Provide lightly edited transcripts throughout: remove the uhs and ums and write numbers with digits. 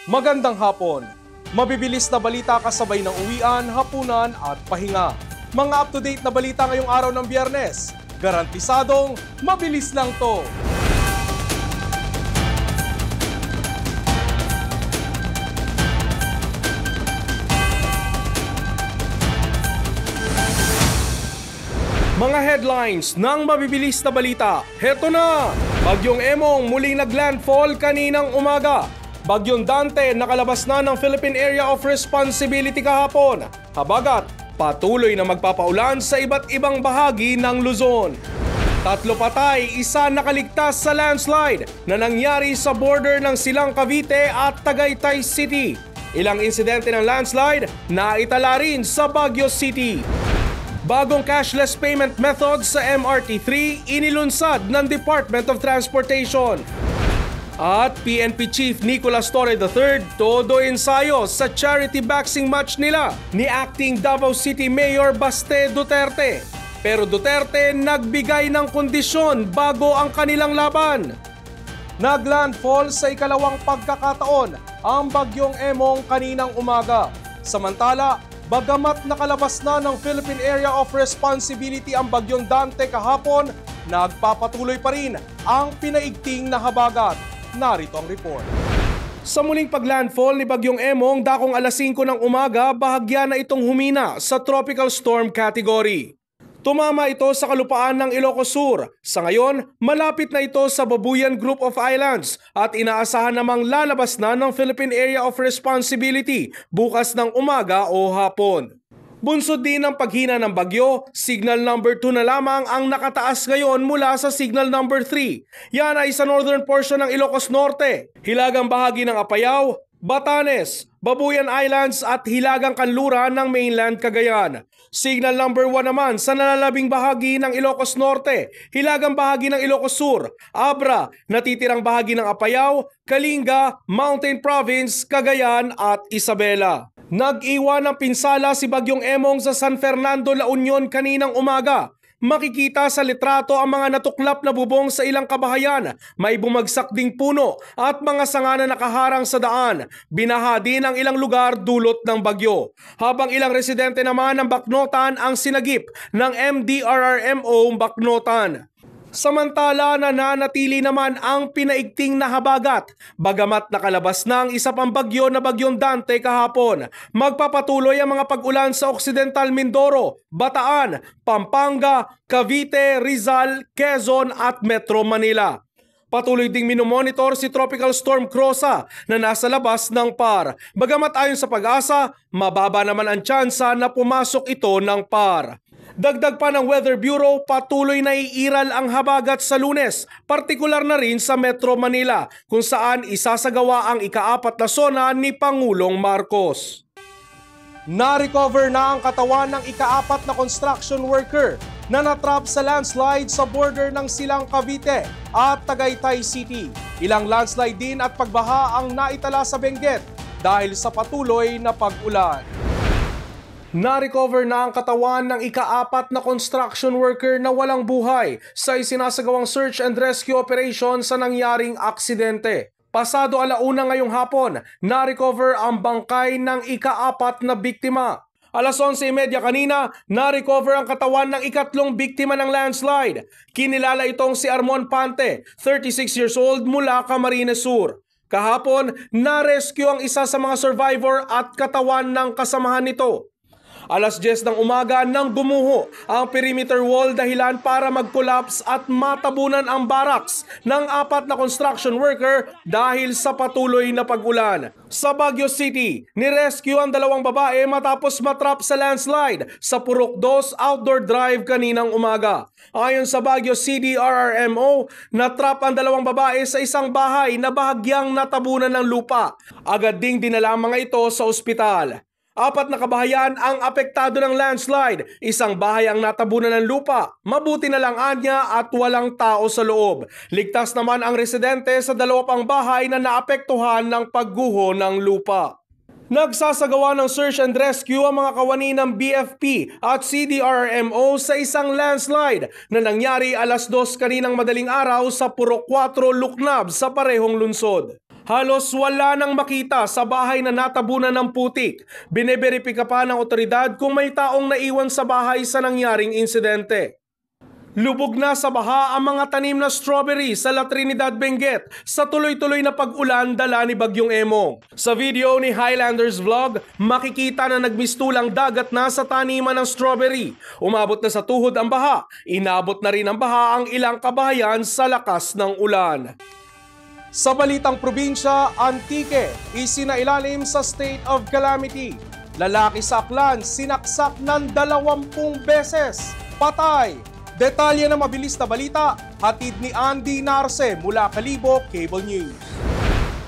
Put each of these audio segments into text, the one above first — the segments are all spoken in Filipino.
Magandang hapon. Mabibilis na balita kasabay ng uwian, hapunan at pahinga. Mga up-to-date na balita ngayong araw ng Biyernes. Garantisadong mabilis lang to. Mga headlines ng mabibilis na balita. Heto na! Bagyong Emong muling naglandfall kaninang umaga. Bagyong Dante nakalabas na ng Philippine Area of Responsibility kahapon. Habagat, patuloy na magpapaulan sa iba't ibang bahagi ng Luzon. 3 patay, 1 nakaligtas sa landslide na nangyari sa border ng Silang Cavite at Tagaytay City. Ilang insidente ng landslide na itala rin sa Baguio City. Bagong cashless payment method sa MRT3 inilunsad ng Department of Transportation. At PNP Chief Nicolas Torre III todo ensayo sa charity boxing match nila ni Acting Davao City Mayor Baste Duterte. Pero Duterte nagbigay ng kondisyon bago ang kanilang laban. Naglandfall sa ikalawang pagkakataon ang Bagyong Emong kaninang umaga. Samantala, bagamat nakalabas na ng Philippine Area of Responsibility ang Bagyong Dante kahapon, nagpapatuloy pa rin ang pinaigting na habagat. Narito ang report. Sa muling paglandfall ni Bagyong Emong dakong alas 5 ng umaga, bahagya na itong humina sa tropical storm category. Tumama ito sa kalupaan ng Ilocos Sur. Sa ngayon, malapit na ito sa Babuyan Group of Islands at inaasahan namang lalabas na ng Philippine Area of Responsibility bukas ng umaga o hapon. Bunsod din ng paghina ng bagyo, signal number 2 na lamang ang nakataas ngayon mula sa signal number 3. Yan ay sa northern portion ng Ilocos Norte, hilagang bahagi ng Apayao, Batanes, Babuyan Islands at hilagang kanluran ng mainland Cagayan. Signal number 1 naman sa nalalabing bahagi ng Ilocos Norte, hilagang bahagi ng Ilocos Sur, Abra, natitirang bahagi ng Apayao, Kalinga, Mountain Province, Cagayan at Isabela. Nag-iwan ng pinsala si Bagyong Emong sa San Fernando, La Union kaninang umaga. Makikita sa litrato ang mga natuklap na bubong sa ilang kabahayan, may bumagsak ding puno at mga sanga na nakaharang sa daan. Binaha din ang ilang lugar dulot ng bagyo. Habang ilang residente naman ng Bacnotan ang sinagip ng MDRRMO Bacnotan. Samantala, nananatili naman ang pinaigting na habagat. Bagamat nakalabas na ang isa pang bagyo na Bagyong Dante kahapon, magpapatuloy ang mga pag-ulan sa Occidental Mindoro, Bataan, Pampanga, Cavite, Rizal, Quezon at Metro Manila. Patuloy ding minomonitor si Tropical Storm Crosa na nasa labas ng PAR. Bagamat ayon sa Pag-asa, mababa naman ang tsansa na pumasok ito ng PAR. Dagdag pa ng Weather Bureau, patuloy na iiral ang habagat sa Lunes, partikular na rin sa Metro Manila, kung saan isasagawa ang ika-4 na sona ni Pangulong Marcos. Na-recover na ang katawan ng ika-4 na construction worker na natrap sa landslide sa border ng Silang Cavite at Tagaytay City. Ilang landslide din at pagbaha ang naitala sa Benguet dahil sa patuloy na pag-ulan. Na-recover na ang katawan ng ika-4 na construction worker na walang buhay sa isinasagawang search and rescue operation sa nangyaring aksidente. Pasado 1:00 ngayong hapon, na-recover ang bangkay ng ika-4 na biktima. 11:30 kanina, na-recover ang katawan ng ika-3 biktima ng landslide. Kinilala itong si Armon Pante, 36 years old mula Camarines Sur. Kahapon, na-rescue ang isa sa mga survivor at katawan ng kasamahan nito. 10:00 ng umaga nang gumuho ang perimeter wall dahilan para mag-collapse at matabunan ang barracks ng 4 na construction worker dahil sa patuloy na pag-ulan. Sa Baguio City, nirescue ang 2 babae matapos matrap sa landslide sa Purok 2 outdoor drive kaninang umaga. Ayon sa Baguio CDRRMO, natrap ang 2 babae sa isang bahay na bahagyang natabunan ng lupa. Agad ding dinala ang mga ito sa ospital. 4 na kabahayan ang apektado ng landslide, isang bahay ang natabunan ng lupa. Mabuti na lang anya at walang tao sa loob. Ligtas naman ang residente sa 2 pang bahay na naapektuhan ng pagguho ng lupa. Nagsasagawa ng search and rescue ang mga kawani ng BFP at CDRMO sa isang landslide na nangyari 2:00 kaninang madaling araw sa Purok 4, Luknab sa parehong lungsod. Halos wala nang makita sa bahay na natabunan ng putik. Bineberipika pa ng otoridad kung may taong naiwan sa bahay sa nangyaring insidente. Lubog na sa baha ang mga tanim na strawberry sa La Trinidad, Benguet sa tuloy-tuloy na pag-ulan dala ni Bagyong Emong. Sa video ni Highlanders Vlog, makikita na nagmistulang dagat na sa taniman ng strawberry. Umabot na sa tuhod ang baha. Inabot na rin ang baha ang ilang kabahayan sa lakas ng ulan. Sa balitang probinsya, Antique, isinailalim sa state of calamity. Lalaki sa Aklan, sinaksak ng 20 beses. Patay! Detalye ng mabilis na balita, hatid ni Andy Narce mula Kalibo Cable News.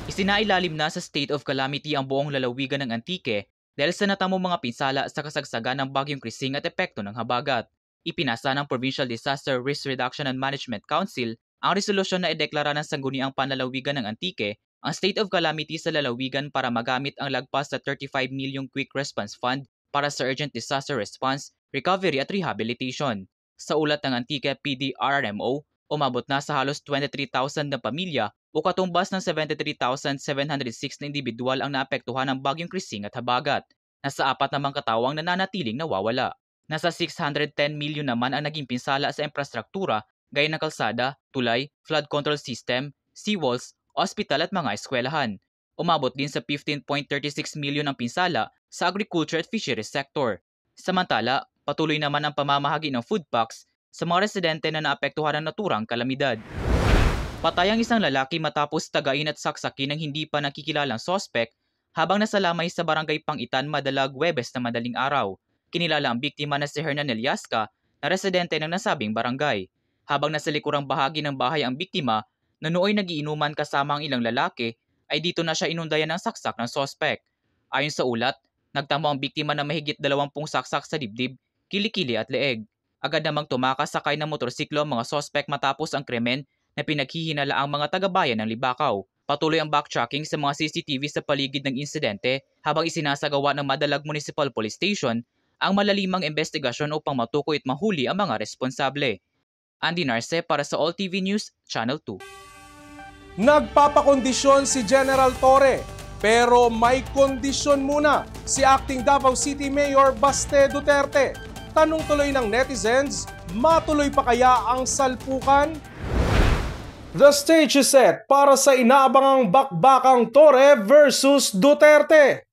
Isinailalim na sa state of calamity ang buong lalawigan ng Antique dahil sa natamong mga pinsala sa kasagsagan ng Bagyong Krising at epekto ng habagat. Ipinasa ng Provincial Disaster Risk Reduction and Management Council ang resolusyon na ideklara ng sangguniang panlalawigan ng Antique ang state of calamity sa lalawigan para magamit ang lagpas sa 35 milyong Quick Response Fund para sa urgent disaster response, recovery at rehabilitation. Sa ulat ng Antique PD-RRMO, umabot na sa halos 23,000 na pamilya o katumbas ng 73,706 na individual ang naapektuhan ng Bagyong Krising at habagat. Nasa 4 namang katawang nananatiling nawawala. Nasa 610 milyon naman ang naging pinsala sa infrastruktura gaya ng kalsada, tulay, flood control system, seawalls, ospital at mga eskwelahan. Umabot din sa 15.36 milyon ang pinsala sa agriculture at fisheries sector. Samantala, patuloy naman ang pamamahagi ng food packs sa mga residente na naapektuhan ng naturang kalamidad. Patay ang isang lalaki matapos tagain at saksakin ng hindi pa nakikilalang sospek habang nasa lamay sa barangay Pangitan madalag Huwebes na madaling araw. Kinilala ang biktima na si Hernan Eliasca na residente ng nasabing barangay. Habang nasa likurang bahagi ng bahay ang biktima na nooy nagiinuman kasama ang ilang lalaki ay dito na siya inundayan ng saksak ng sospek. Ayon sa ulat, nagtamo ang biktima na mahigit 20 saksak sa dibdib, kilikili at leeg. Agad namang tumakas sakay ng motorsiklo ang mga sospek matapos ang krimen na pinaghihinala ang mga taga-bayan ng Libakaw. Patuloy ang backtracking sa mga CCTV sa paligid ng insidente habang isinasagawa ng Madalag Municipal Police Station ang malalimang investigasyon upang matukoy at mahuli ang mga responsable. Andy Narce para sa All TV News, Channel 2. Nagpapakondisyon si General Torre, pero may kondisyon muna si Acting Davao City Mayor Baste Duterte. Tanong tuloy ng netizens, matuloy pa kaya ang salpukan? The stage is set para sa inaabangang bakbakang Torre versus Duterte.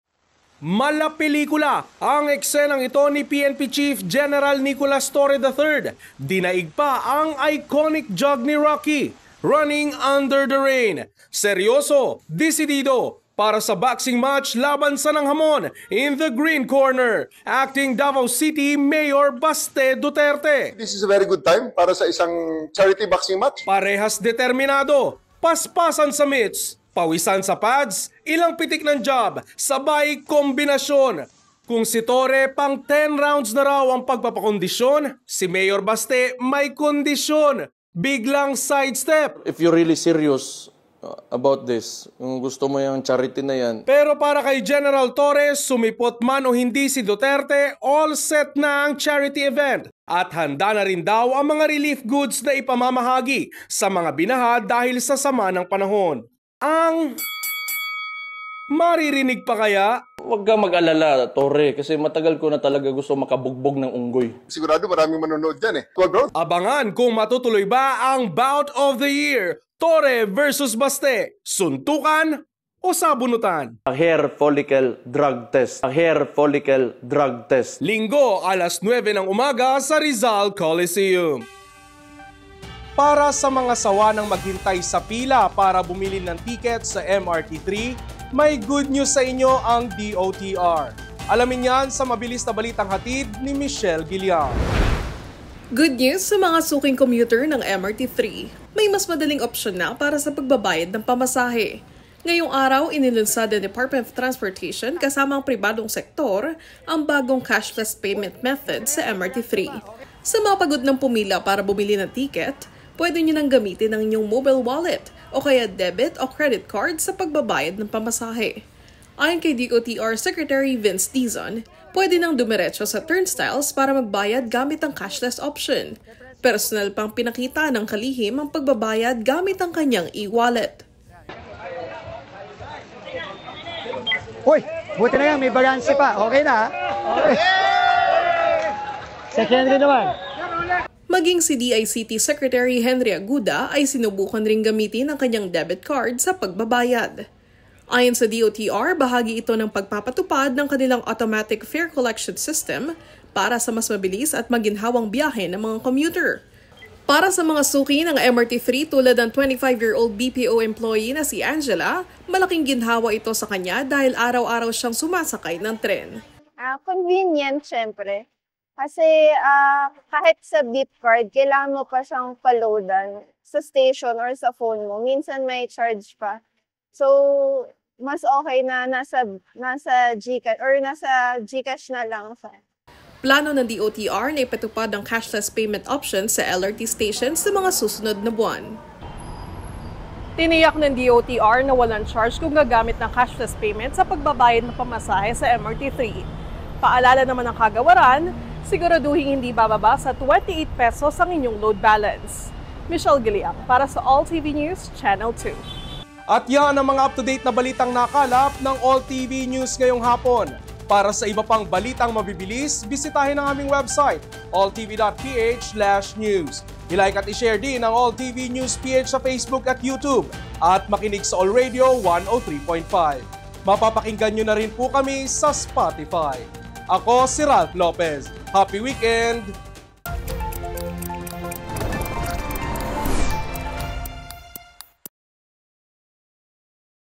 Malapelikula ang eksenang ito ni PNP Chief General Nicolas Torre III. Dinaig pa ang iconic jog ni Rocky, Running Under the Rain. Seryoso, desidido para sa boxing match laban sa Nanghamon in the green corner, Acting Davao City Mayor Baste Duterte. This is a very good time para sa isang charity boxing match. Parehas determinado, paspasan sa mitts, pawisan sa pads, ilang pitik ng jab, sabay kombinasyon. Kung si Torre pang 10 rounds na raw ang pagpapakondisyon, si Mayor Baste may kondisyon, biglang sidestep. If you're really serious about this, kung gusto mo yung charity na yan. Pero para kay General Torre, sumipot man o hindi si Duterte, all set na ang charity event. At handa na rin daw ang mga relief goods na ipamamahagi sa mga binaha dahil sa sama ng panahon. Ang maririnig pa kaya? Huwag ka mag-alala, Torre, kasi matagal ko na talaga gusto makabugbog ng unggoy. Sigurado maraming manonood dyan eh. 12 rounds. Abangan kung matutuloy ba ang Bout of the Year, Torre versus Baste, suntukan o sabunutan? Hair follicle drug test. Hair follicle drug test. Linggo, alas 9 ng umaga sa Rizal Coliseum. Para sa mga sawa ng maghintay sa pila para bumili ng ticket sa MRT3, may good news sa inyo ang DOTR. Alamin yan sa mabilis na balitang hatid ni Michelle Guillam. Good news sa mga suking commuter ng MRT3. May mas madaling opsyon na para sa pagbabayad ng pamasahe. Ngayong araw, inilunsad ng Department of Transportation kasama ang pribadong sektor ang bagong cashless payment method sa MRT3. Sa mga pagod ng pumila para bumili ng ticket, pwede nyo nang gamitin ang inyong mobile wallet o kaya debit o credit card sa pagbabayad ng pamasahe. Ayon kay DOTR Secretary Vince Dizon, pwede nang dumiretso sa turnstiles para magbayad gamit ang cashless option. Personal pang pinakita ng kalihim ang pagbabayad gamit ang kanyang e-wallet. Uy, buti na yan, may balanse pa. Okay na, ha? Okay. Sir Henry naman. Maging si DICT Secretary Henry Aguda ay sinubukan ring gamitin ang kanyang debit card sa pagbabayad. Ayon sa DOTR, bahagi ito ng pagpapatupad ng kanilang automatic fare collection system para sa mas mabilis at maginhawang biyahe ng mga commuter. Para sa mga suki ng MRT3 tulad ng 25-year-old BPO employee na si Angela, malaking ginhawa ito sa kanya dahil araw-araw siyang sumasakay ng tren. Convenient, syempre. Kasi kahit sa beep card, kailangan mo pa siyang pa-loadan sa station or sa phone mo. Minsan may charge pa. So, mas okay na nasa GCash or nasa GCash na lang siya. Plano ng DOTR na ipatupad ang cashless payment option sa LRT stations sa mga susunod na buwan. Tiniyak ng DOTR na walang charge kung gagamit ng cashless payment sa pagbabayad ng pamasahe sa MRT3. Paalala naman ng kagawaran, siguraduhin hindi bababa sa 28 pesos ang inyong load balance. Michelle Giliang para sa All TV News Channel 2. At yan ang mga up-to-date na balitang nakalap ng All TV News ngayong hapon. Para sa iba pang balitang mabibilis, bisitahin ang aming website, alltv.ph/news. I-like at i-share din ang All TV News PH sa Facebook at YouTube at makinig sa All Radio 103.5. Mapapakinggan nyo na rin po kami sa Spotify. Ako si Ralph Lopez. Happy weekend!